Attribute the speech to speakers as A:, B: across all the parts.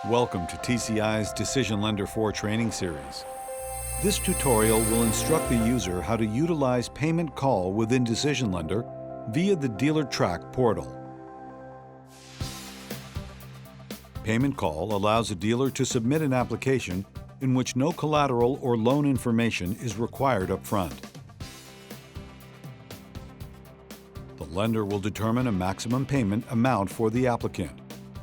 A: Welcome to TCI's DecisionLender 4 training series. This tutorial will instruct the user how to utilize payment call within DecisionLender via the DealerTrack portal. Payment call allows a dealer to submit an application in which no collateral or loan information is required up front. The lender will determine a maximum payment amount for the applicant,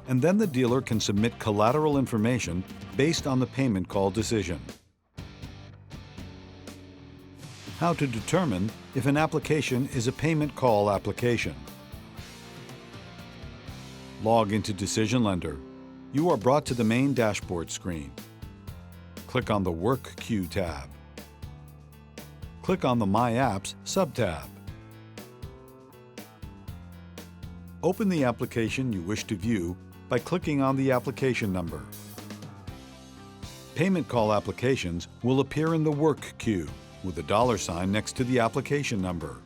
A: and then the dealer can submit collateral information based on the payment call decision. How to determine if an application is a payment call application. Log into DecisionLender. You are brought to the main dashboard screen. Click on the Work Queue tab. Click on the My Apps sub-tab. Open the application you wish to view by clicking on the application number. Payment call applications will appear in the work queue with a $sign next to the application number.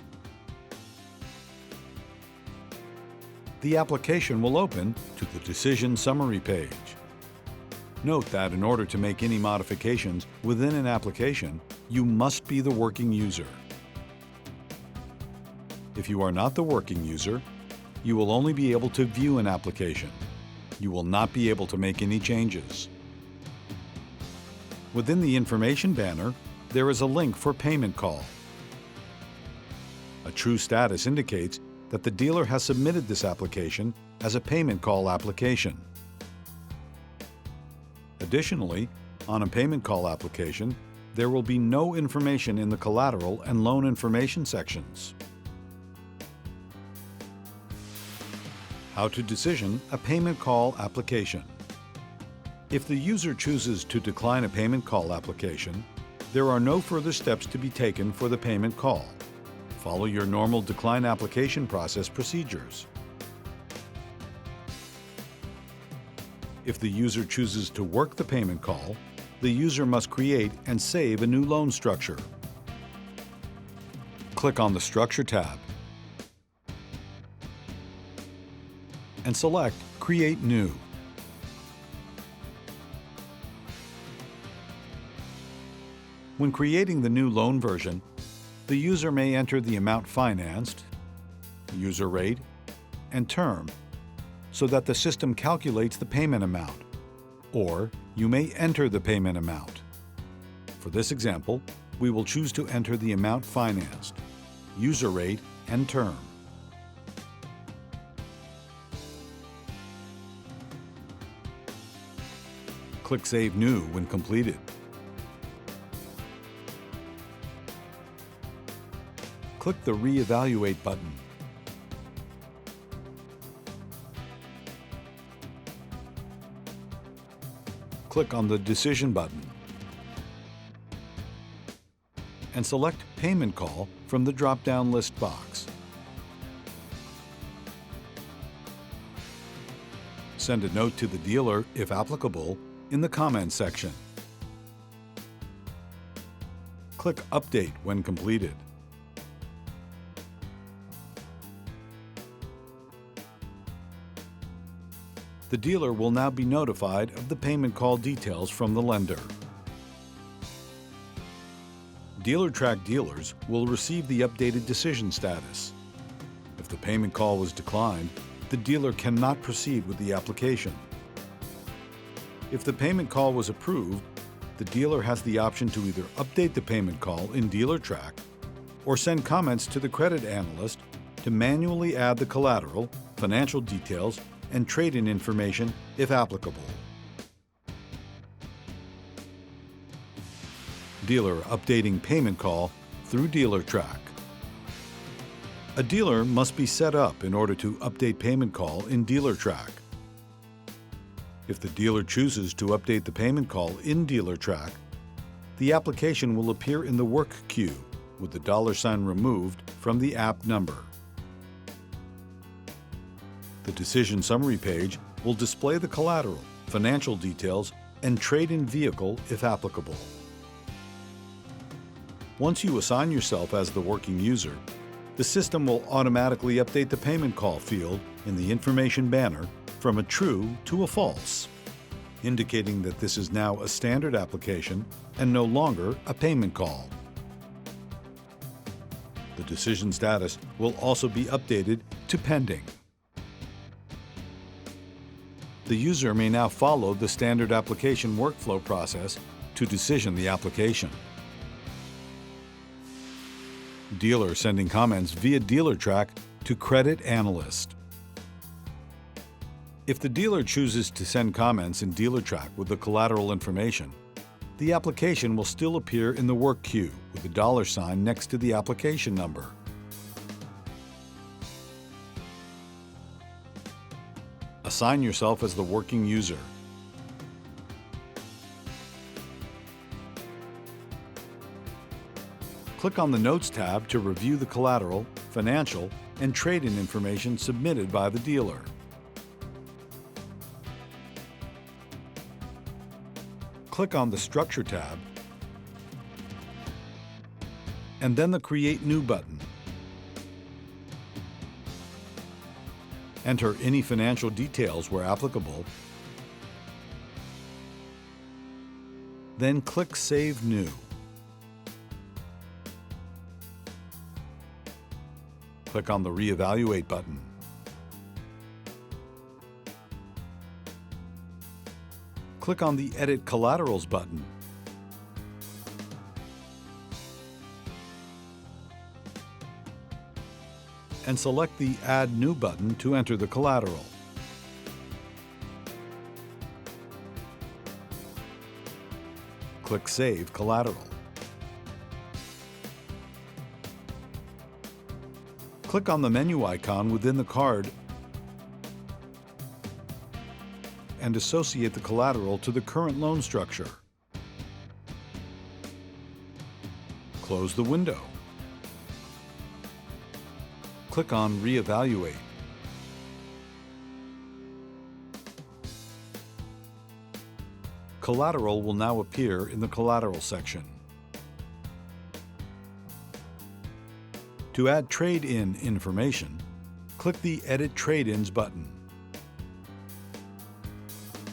A: The application will open to the Decision Summary page. Note that in order to make any modifications within an application, you must be the working user. If you are not the working user, you will only be able to view an application. You will not be able to make any changes. Within the information banner, there is a link for payment call. A true status indicates that the dealer has submitted this application as a payment call application. Additionally, on a payment call application, there will be no information in the collateral and loan information sections. How to decision a payment call application. If the user chooses to decline a payment call application, there are no further steps to be taken for the payment call. Follow your normal decline application process procedures. If the user chooses to work the payment call, the user must create and save a new loan structure. Click on the Structure tab and select Create New. When creating the new loan version, the user may enter the amount financed, user rate, and term so that the system calculates the payment amount, or you may enter the payment amount. For this example, we will choose to enter the amount financed, user rate, and term. Click Save New when completed. Click the Reevaluate button. Click on the Decision button and select Payment Call from the drop-down list box. Send a note to the dealer, if applicable, in the comments section. Click Update when completed. The dealer will now be notified of the payment call details from the lender. DealerTrack dealers will receive the updated decision status. If the payment call was declined, the dealer cannot proceed with the application. If the payment call was approved, the dealer has the option to either update the payment call in DealerTrack or send comments to the Credit Analyst to manually add the collateral, financial details, and trade-in information if applicable. Dealer updating payment call through DealerTrack. A dealer must be set up in order to update payment call in DealerTrack. If the dealer chooses to update the payment call in DealerTrack, the application will appear in the work queue with the $sign removed from the app number. The Decision Summary page will display the collateral, financial details, and trade-in vehicle if applicable. Once you assign yourself as the working user, the system will automatically update the payment call field in the information banner from a true to a false. indicating that this is now a standard application and no longer a payment call. The decision status will also be updated to pending. The user may now follow the standard application workflow process to decision the application. Dealer sending comments via DealerTrack to Credit Analyst. If the dealer chooses to send comments in DealerTrack with the collateral information, the application will still appear in the work queue with a $sign next to the application number. Assign yourself as the working user. Click on the Notes tab to review the collateral, financial, and trade-in information submitted by the dealer. Click on the Structure tab, and then the Create New button. Enter any financial details where applicable, then click Save New. Click on the Reevaluate button. Click on the Edit Collaterals button. And select the Add New button to enter the collateral. Click Save Collateral. Click on the menu icon within the card and associate the collateral to the current loan structure. Close the window. Click on Reevaluate. Collateral will now appear in the Collateral section. To add trade-in information, click the Edit Trade-ins button.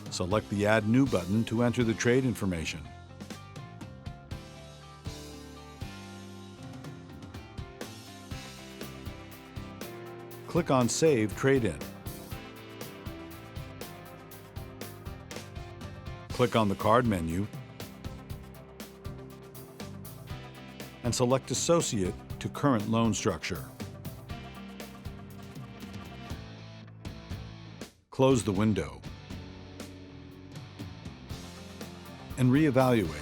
A: Select the Add New button to enter the trade information. Click on Save Trade-in. Click on the card menu and select Associate to current loan structure. Close the window and reevaluate.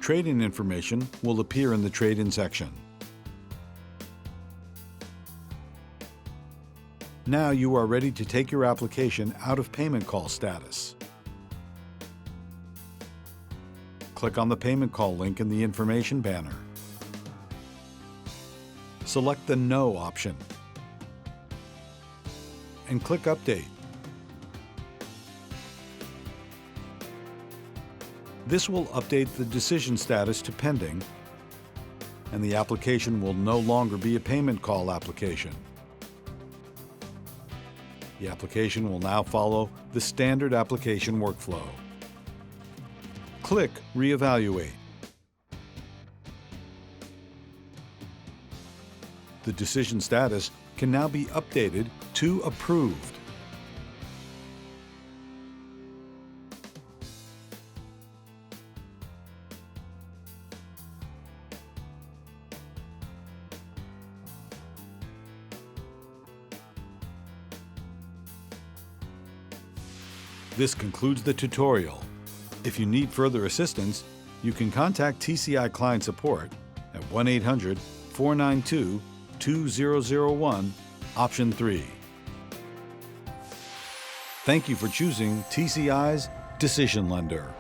A: Trade-in information will appear in the Trade-in section. Now you are ready to take your application out of payment call status. Click on the payment call link in the information banner. Select the No option and click Update. This will update the decision status to pending, and the application will no longer be a payment call application. The application will now follow the standard application workflow. Click Reevaluate. The decision status can now be updated to Approved. This concludes the tutorial. If you need further assistance, you can contact TCI Client Support at 1-800-492-2001, option 3. Thank you for choosing TCI's DecisionLender.